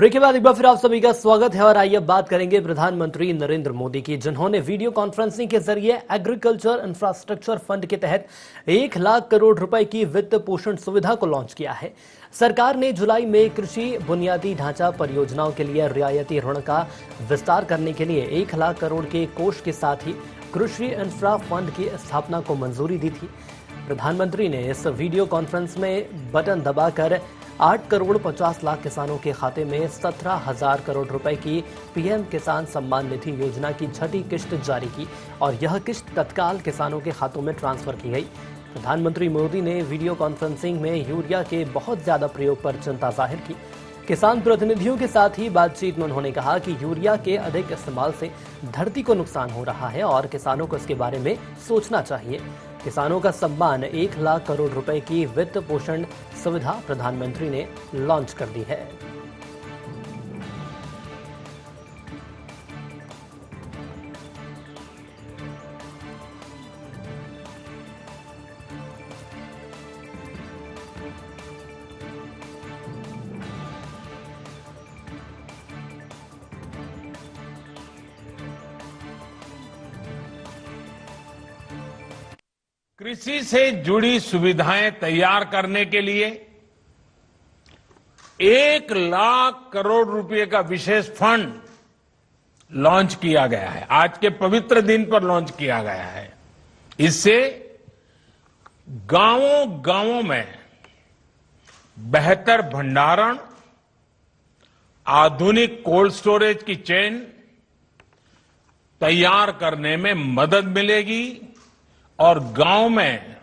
Break के बाद एक बार फिर आप सभी का स्वागत है और आइए अब बात करेंगे प्रधानमंत्री नरेंद्र मोदी की, जिन्होंने वीडियो कॉन्फ्रेंसिंग के जरिए एग्रीकल्चर इंफ्रास्ट्रक्चर फंड के तहत 1 लाख करोड़ रुपए की वित्त पोषण सुविधा को लॉन्च किया है। सरकार ने जुलाई में कृषि बुनियादी ढांचा परियोजनाओं के लिए रियायती ऋण का विस्तार करने के लिए 1 लाख करोड़ के कोष के साथ ही कृषि इंफ्रा फंड की स्थापना को मंजूरी दी थी। प्रधानमंत्री ने इस वीडियो कॉन्फ्रेंस में बटन दबाकर 8 करोड़ 50 लाख किसानों के खाते में 17,000 करोड़ रुपए की पीएम किसान सम्मान निधि योजना की छठी किश्त जारी की और यह किश्त तत्काल किसानों के खातों में ट्रांसफर की गई। प्रधानमंत्री मोदी ने वीडियो कॉन्फ्रेंसिंग में यूरिया के बहुत ज्यादा प्रयोग पर चिंता जाहिर की। किसान प्रतिनिधियों के साथ ही बातचीत में उन्होंने कहा कि यूरिया के अधिक इस्तेमाल से धरती को नुकसान हो रहा है और किसानों को इसके बारे में सोचना चाहिए। किसानों का सम्मान 1 लाख करोड़ रुपए की वित्त पोषण सुविधा प्रधानमंत्री ने लॉन्च कर दी है। कृषि से जुड़ी सुविधाएं तैयार करने के लिए 1 लाख करोड़ रुपए का विशेष फंड लॉन्च किया गया है। आज के पवित्र दिन पर लॉन्च किया गया है। इससे गांवों गांवों में बेहतर भंडारण, आधुनिक कोल्ड स्टोरेज की चेन तैयार करने में मदद मिलेगी और गांव में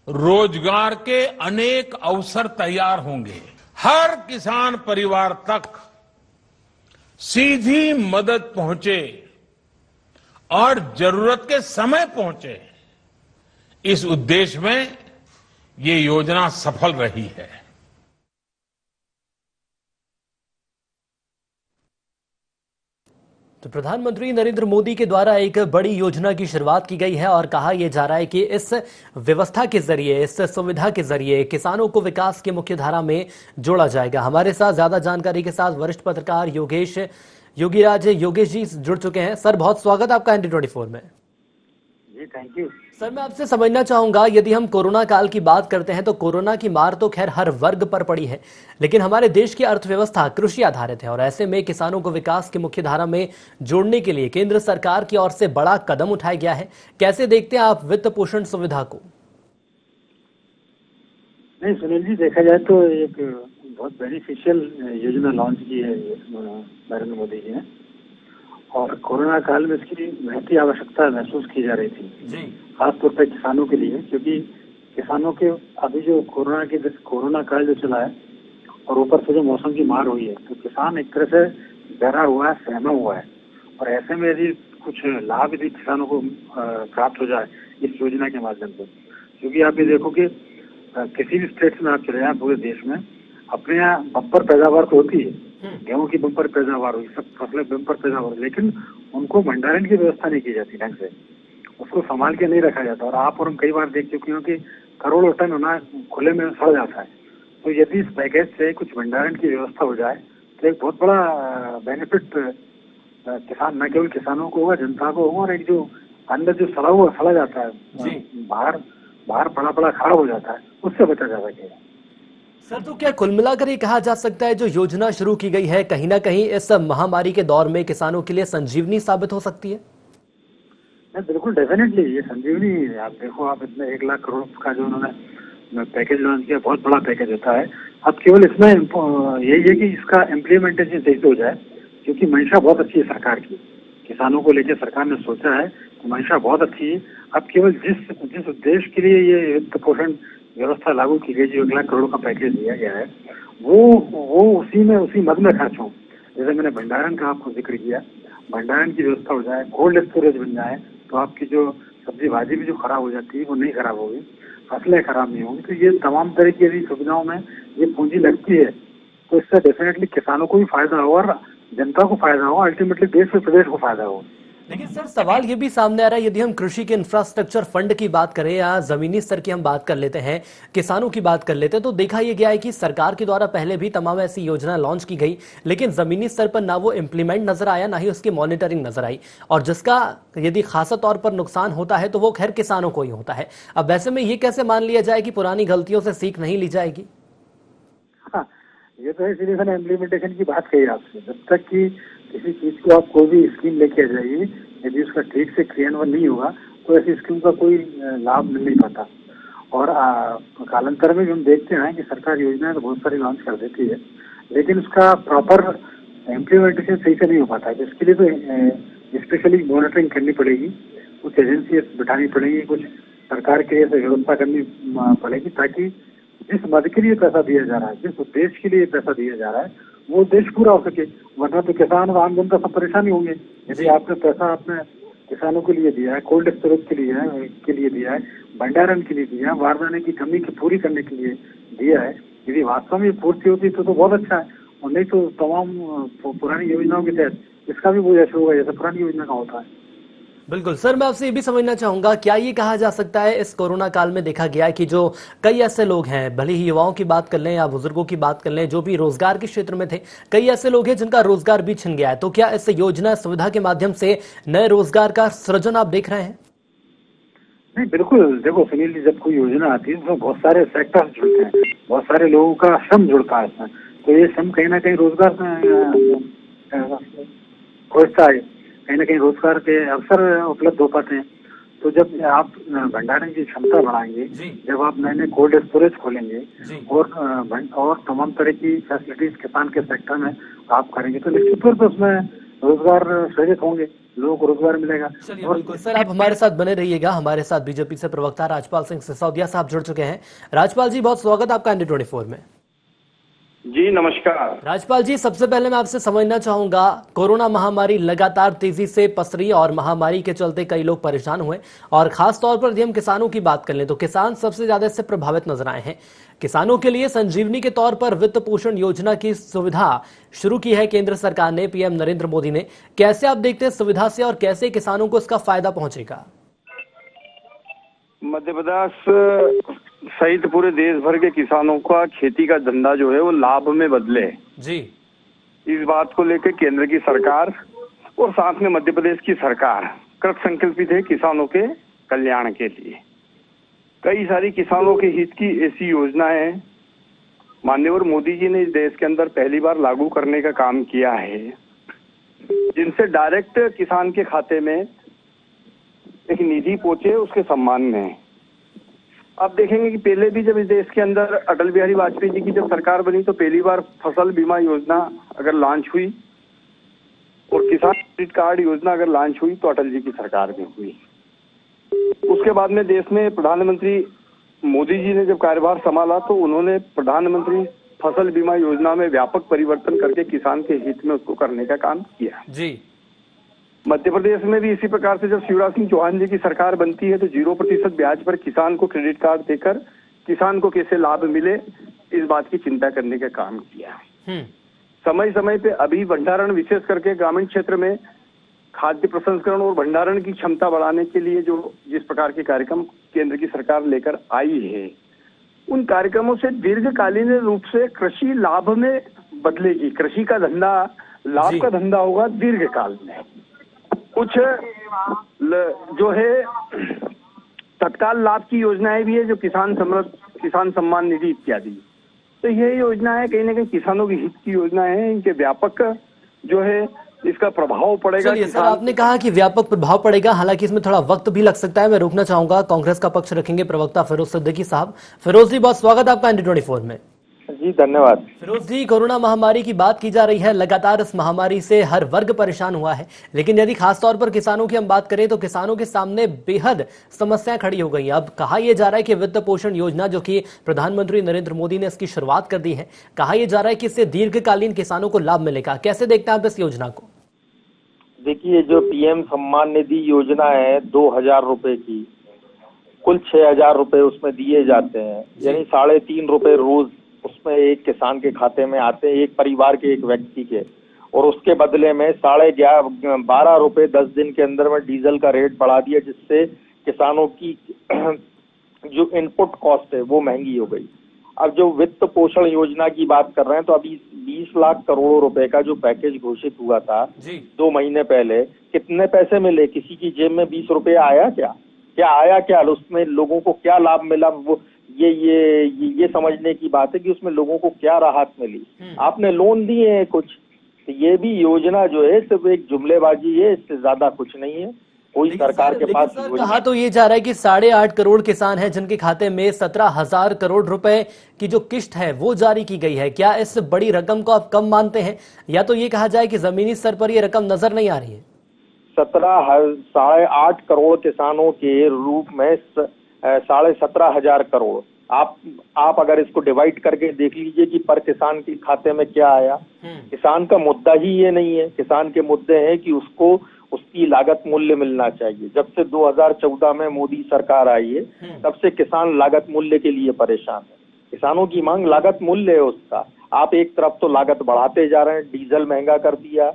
रोजगार के अनेक अवसर तैयार होंगे। हर किसान परिवार तक सीधी मदद पहुंचे और जरूरत के समय पहुंचे, इस उद्देश्य में ये योजना सफल रही है। तो प्रधानमंत्री नरेंद्र मोदी के द्वारा एक बड़ी योजना की शुरुआत की गई है और कहा यह जा रहा है कि इस व्यवस्था के जरिए, इस सुविधा के जरिए किसानों को विकास की मुख्य धारा में जोड़ा जाएगा। हमारे साथ ज्यादा जानकारी के साथ वरिष्ठ पत्रकार योगीराज जी जुड़ चुके हैं। सर, बहुत स्वागत आपका ND24 में। जी, थैंक यू। सर, मैं आपसे समझना चाहूंगा, यदि हम कोरोना काल की बात करते हैं तो कोरोना की मार तो खैर हर वर्ग पर पड़ी है, लेकिन हमारे देश की अर्थव्यवस्था कृषि आधारित है और ऐसे में किसानों को विकास की मुख्य धारा में जोड़ने के लिए केंद्र सरकार की ओर से बड़ा कदम उठाया गया है। कैसे देखते हैं आप वित्त पोषण सुविधा को? नहीं सुनील जी, देखा जाए तो एक बहुत बेनिफिशियल योजना लॉन्च की है नरेंद्र मोदी जी ने, और कोरोना काल में इसकी महती आवश्यकता महसूस की जा रही थी, खासतौर पर किसानों के लिए, क्योंकि किसानों के अभी जो कोरोना काल जो चला है और ऊपर से जो मौसम की मार हुई है, तो किसान एक तरह से डरा हुआ है, सहमा हुआ है। और ऐसे में यदि कुछ लाभ यदि किसानों को प्राप्त हो जाए इस योजना के माध्यम से, क्योंकि आप ये देखो कि किसी भी स्टेट में आप चले जाए पूरे देश में, अपने यहाँ बम्पर पैदावार तो होती है, गेहूं की बम्पर पैदावार हुई, सब फसलें बम्पर पैदावार, लेकिन उनको भंडारण की व्यवस्था नहीं की जाती ढंग से, उसको संभाल के नहीं रखा जाता। और आप और हम कई बार देख चुके हो कि करोड़ों टन अनाज खुले में सड़ जाता है। तो यदि इस पैकेज से कुछ भंडारण की व्यवस्था हो जाए तो एक बहुत बड़ा बेनिफिट किसान, न केवल किसानों को होगा, जनता को होगा, और एक जो अंदर जो सड़ा जाता है, बाहर पड़ा खराब हो जाता है, उससे बचा जा सकेगा। सर, तो क्या कुल मिलाकर ये कहा जा सकता है जो योजना शुरू की गई है कहीं ना कहीं इस महामारी के दौर में किसानों के लिए संजीवनी साबित हो सकती है? बिल्कुल, डेफिनेटली ये संजीवनी है। आप देखो, आप इतने 1 लाख करोड़ का जो उन्होंने पैकेज लॉन्च किया, बहुत बड़ा पैकेज होता है। अब केवल इसमें यही है कि इसका इम्प्लीमेंटेशन सही से हो जाए, क्योंकि मंशा बहुत अच्छी है सरकार की, किसानों को लेकर सरकार ने सोचा है, तो मंशा बहुत अच्छी है। अब केवल जिस उद्देश्य के लिए ये वित्त पोषण व्यवस्था लागू की गई, जो 1 लाख करोड़ का पैकेज दिया गया है, वो उसी मद में खर्च हो। जैसे मैंने भंडारण का आपको जिक्र किया, भंडारण की व्यवस्था हो जाए, कोल्ड स्टोरेज बन जाए, तो आपकी जो सब्जी भाजी भी जो खराब हो जाती है वो नहीं खराब होगी, फसलें खराब नहीं होंगी। तो ये तमाम तरह की यदि सुविधाओं में ये पूंजी लगती है तो इससे डेफिनेटली किसानों को भी फायदा होगा और जनता को फायदा होगा, अल्टीमेटली देश और प्रदेश को फायदा होगा। लेकिन सर सवाल ये भी सामने आ रहा है, यदि हम कृषि के इंफ्रास्ट्रक्चर फंड की बात करें या जमीनी स्तर की हम बात कर लेते हैं, किसानों की बात कर लेते हैं, तो देखा यह गया है कि सरकार के द्वारा पहले भी तमाम ऐसी योजना लॉन्च की गई, लेकिन जमीनी स्तर पर ना वो इम्प्लीमेंट नजर आया, ना ही उसकी मॉनिटरिंग नजर आई, और जिसका यदि खासा तौर पर नुकसान होता है तो वो खैर किसानों को ही होता है। अब ऐसे में ये कैसे मान लिया जाए कि पुरानी गलतियों से सीख नहीं ली जाएगी? हाँ, ये तो है, इसलिए मैंने इम्प्लीमेंटेशन की बात कही आपसे। जब तक कि किसी चीज को आप कोई भी स्कीम लेके आ जाइए, यदि उसका ठीक से क्रियान्वयन नहीं होगा तो ऐसी स्कीम का कोई लाभ मिल नहीं पाता। और कालांतर में हम देखते हैं कि सरकार योजनाएं तो बहुत सारी लॉन्च कर देती है, लेकिन उसका प्रॉपर इम्प्लीमेंटेशन सही से नहीं हो पाता है। तो इसके लिए तो स्पेशली मॉनिटरिंग करनी पड़ेगी, कुछ एजेंसी बिठानी पड़ेगी, कुछ सरकार के लिए व्यवस्था करनी पड़ेगी, ताकि जिस मद के लिए पैसा दिया जा रहा है, जिस उद्देश्य के लिए पैसा दिया जा रहा है, वो उद्देश्य पूरा हो सके। वरना तो किसान और आम जनता सब परेशानी होंगे। यदि आपने पैसा आपने किसानों के लिए दिया है, कोल्ड स्टोरेज के लिए दिया है, भंडारण के लिए दिया है, बारदाने की कमी की पूरी करने के लिए दिया है, यदि वास्तव में पूर्ति होती तो बहुत अच्छा है। और नहीं तो तमाम पुरानी योजनाओं के तहत इसका भी वो ऐसे होगा जैसे पुरानी योजना का होता है। बिल्कुल सर, मैं आपसे ये भी समझना चाहूंगा, क्या ये कहा जा सकता है इस कोरोना काल में देखा गया है कि जो कई ऐसे लोग हैं, भले ही युवाओं की बात कर लें या बुजुर्गों की बात कर लें, जो भी रोजगार के क्षेत्र में थे, कई ऐसे लोग हैं जिनका रोजगार भी छिन गया है, तो क्या इस योजना सुविधा के माध्यम से नए रोजगार का सृजन आप देख रहे हैं? नहीं, बिल्कुल। देखो सुनील जी, जब कोई योजना आती है तो बहुत सारे सेक्टर्स जुड़ते हैं, बहुत सारे लोगों का श्रम जुड़ता है इसमें, तो ये श्रम कहीं ना कहीं रोजगार खोजता है, कहीं ना कहीं रोजगार के अवसर उपलब्ध हो पाते हैं। तो जब आप भंडारण की क्षमता बढ़ाएंगे, जब आप नए नए कोल्ड स्टोरेज खोलेंगे और तमाम तरह की फैसिलिटीज किसान के सेक्टर में आप करेंगे, तो निश्चित तौर पर उसमें रोजगार सृजित होंगे, लोगों को रोजगार मिलेगा। चलिए बिल्कुल सर, आप हमारे साथ बने रहिएगा। हमारे साथ बीजेपी से प्रवक्ता राजपाल सिंह सिसोदिया साहब जुड़ चुके हैं। राजपाल जी, बहुत स्वागत आपका इंडिया 24 में। जी नमस्कार। राजपाल जी, सबसे पहले मैं आपसे समझना चाहूंगा, कोरोना महामारी लगातार तेजी से पसरी और महामारी के चलते कई लोग परेशान हुए, और खास तौर पर यदि हम किसानों की बात कर लें तो किसान सबसे ज्यादा इससे प्रभावित नजर आए हैं। किसानों के लिए संजीवनी के तौर पर वित्त पोषण योजना की सुविधा शुरू की है केंद्र सरकार ने, पीएम नरेंद्र मोदी ने। कैसे आप देखते हैं सुविधा से, और कैसे किसानों को इसका फायदा पहुंचेगा? मध्य प्रदेश सहित पूरे देश भर के किसानों का खेती का धंधा जो है वो लाभ में बदले जी। इस बात को लेकर केंद्र की सरकार और साथ में मध्य प्रदेश की सरकार कृत संकल्पित है किसानों के कल्याण के लिए। कई सारी किसानों के हित की ऐसी योजनाएं माननीय मोदी जी ने इस देश के अंदर पहली बार लागू करने का काम किया है, जिनसे डायरेक्ट किसान के खाते में एक निधि पहुंचे उसके सम्मान में। आप देखेंगे कि पहले भी जब इस देश के अंदर अटल बिहारी वाजपेयी जी की जब सरकार बनी तो पहली बार फसल बीमा योजना अगर लॉन्च हुई और किसान क्रेडिट कार्ड योजना अगर लॉन्च हुई तो अटल जी की सरकार में हुई। उसके बाद में देश में प्रधानमंत्री मोदी जी ने जब कार्यभार संभाला तो उन्होंने प्रधानमंत्री फसल बीमा योजना में व्यापक परिवर्तन करके किसान के हित में उसको करने का काम किया जी। मध्य प्रदेश में भी इसी प्रकार से जब शिवराज सिंह चौहान जी की सरकार बनती है तो 0% ब्याज पर किसान को क्रेडिट कार्ड देकर किसान को कैसे लाभ मिले इस बात की चिंता करने का काम किया। समय समय पे अभी भंडारण, विशेष करके ग्रामीण क्षेत्र में खाद्य प्रसंस्करण और भंडारण की क्षमता बढ़ाने के लिए जो जिस प्रकार के कार्यक्रम केंद्र की सरकार लेकर आई है, उन कार्यक्रमों से दीर्घकालीन रूप से कृषि लाभ में बदलेगी। कृषि का धंधा लाभ का धंधा होगा दीर्घकाल में। कुछ जो है तत्काल लाभ की योजनाएं भी है, जो किसान समृद्ध, किसान सम्मान निधि इत्यादि। तो ये योजना है कहीं ना कहीं किसानों की हित की योजना है, इनके व्यापक जो है इसका प्रभाव पड़ेगा। चलिए सर, आपने कहा कि व्यापक प्रभाव पड़ेगा, हालांकि इसमें थोड़ा वक्त भी लग सकता है। मैं रोकना चाहूंगा, कांग्रेस का पक्ष रखेंगे प्रवक्ता फिरोज सिद्दीकी साहब। फिरोज जी, बहुत स्वागत आपका इंडिया 24 में। जी धन्यवाद। फिरोज जी, कोरोना महामारी की बात की जा रही है, लगातार इस महामारी से हर वर्ग परेशान हुआ है, लेकिन यदि खासतौर पर किसानों की हम बात करें तो किसानों के सामने बेहद समस्याएं खड़ी हो गई। अब कहा यह जा रहा है कि वित्त पोषण योजना, जो कि प्रधानमंत्री नरेंद्र मोदी ने इसकी शुरुआत कर दी है, कहा यह जा रहा है कि इससे दीर्घकालीन किसानों को लाभ मिलेगा। कैसे देखते हैं आप इस योजना को? देखिए, जो पीएम सम्मान निधि योजना है 2000 रुपए की, कुल 6000 रुपए उसमें दिए जाते हैं, यानी 3.5 रुपए रोज उसमें एक किसान के खाते में आते हैं, एक परिवार के एक व्यक्ति के। और उसके बदले में 12 रुपए 10 दिन के अंदर में डीजल का रेट बढ़ा दिया, जिससे किसानों की जो इनपुट कॉस्ट है वो महंगी हो गई। अब जो वित्त पोषण योजना की बात कर रहे हैं, तो अभी 20 लाख करोड़ रुपए का जो पैकेज घोषित हुआ था 2 महीने पहले, कितने पैसे मिले? किसी की जेब में 20 रुपए आया क्या आया क्या? उसमें लोगों को क्या लाभ मिला? वो ये समझने की बात है कि उसमें लोगों को क्या राहत मिली। आपने लोन दिए हैं कुछ, तो ये भी योजना जो है सिर्फ एक जुमलेबाजी है, इससे ज्यादा कुछ नहीं है। कोई सरकार के पास कहा तो ये जा रहा है कि 8.5 करोड़ किसान हैं जिनके खाते में 17,000 करोड़ रुपए की जो किस्त है वो जारी की गई है। क्या इस बड़ी रकम को आप कम मानते हैं, या तो ये कहा जाए कि जमीनी स्तर पर ये रकम नजर नहीं आ रही है? 8.5 करोड़ किसानों के रूप में 17,500 करोड़, आप अगर इसको डिवाइड करके देख लीजिए कि पर किसान के खाते में क्या आया। किसान का मुद्दा ही ये नहीं है। किसान के मुद्दे हैं कि उसको उसकी लागत मूल्य मिलना चाहिए। जब से 2014 में मोदी सरकार आई है, तब से किसान लागत मूल्य के लिए परेशान है। किसानों की मांग लागत मूल्य है उसका। आप एक तरफ तो लागत बढ़ाते जा रहे हैं, डीजल महंगा कर दिया,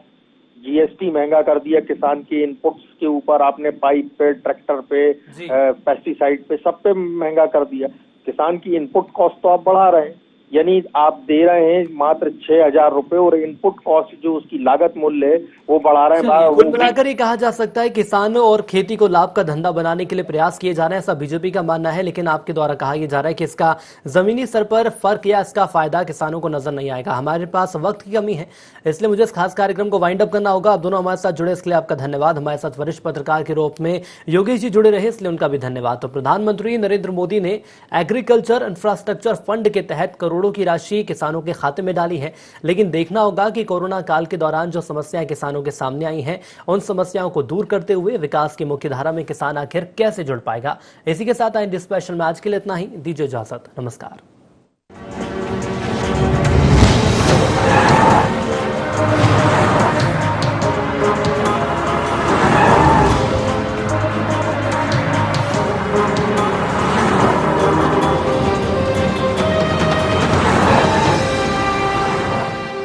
जीएसटी महंगा कर दिया, किसान के इनपुट्स के ऊपर आपने पाइप पे, ट्रैक्टर पे, पेस्टिसाइड पे, सब पे महंगा कर दिया। किसान की इनपुट कॉस्ट तो आप बढ़ा रहे हैं, यानी आप दे रहे हैं मात्र 6,000 रुपए, और इनपुट कॉस्ट जो उसकी लागत मूल्य है वो बढ़ा रहे हैं। कुल मिलाकर ये कहा जा सकता है किसानों और खेती को लाभ का धंधा बनाने के लिए प्रयास किए जा रहे हैं, ऐसा बीजेपी का मानना है। लेकिन आपके द्वारा कहा यह जा रहा है कि इसका जमीनी स्तर पर फर्क या इसका फायदा किसानों को नजर नहीं आएगा। हमारे पास वक्त की कमी है, इसलिए मुझे इस खास कार्यक्रम को वाइंड अप करना होगा। आप दोनों हमारे साथ जुड़े, इसके लिए आपका धन्यवाद। हमारे साथ वरिष्ठ पत्रकार के रूप में योगेश जी जुड़े रहे, इसलिए उनका भी धन्यवाद। तो प्रधानमंत्री नरेंद्र मोदी ने एग्रीकल्चर इंफ्रास्ट्रक्चर फंड के तहत करोड़ों की राशि किसानों के खाते में डाली है, लेकिन देखना होगा कि कोरोना काल के दौरान जो समस्याएं किसानों के सामने आई हैं, उन समस्याओं को दूर करते हुए विकास की मुख्य धारा में किसान आखिर कैसे जुड़ पाएगा। इसी के साथ आइंडी स्पेशल में आज के लिए इतना ही। दीजिए इजाजत, नमस्कार।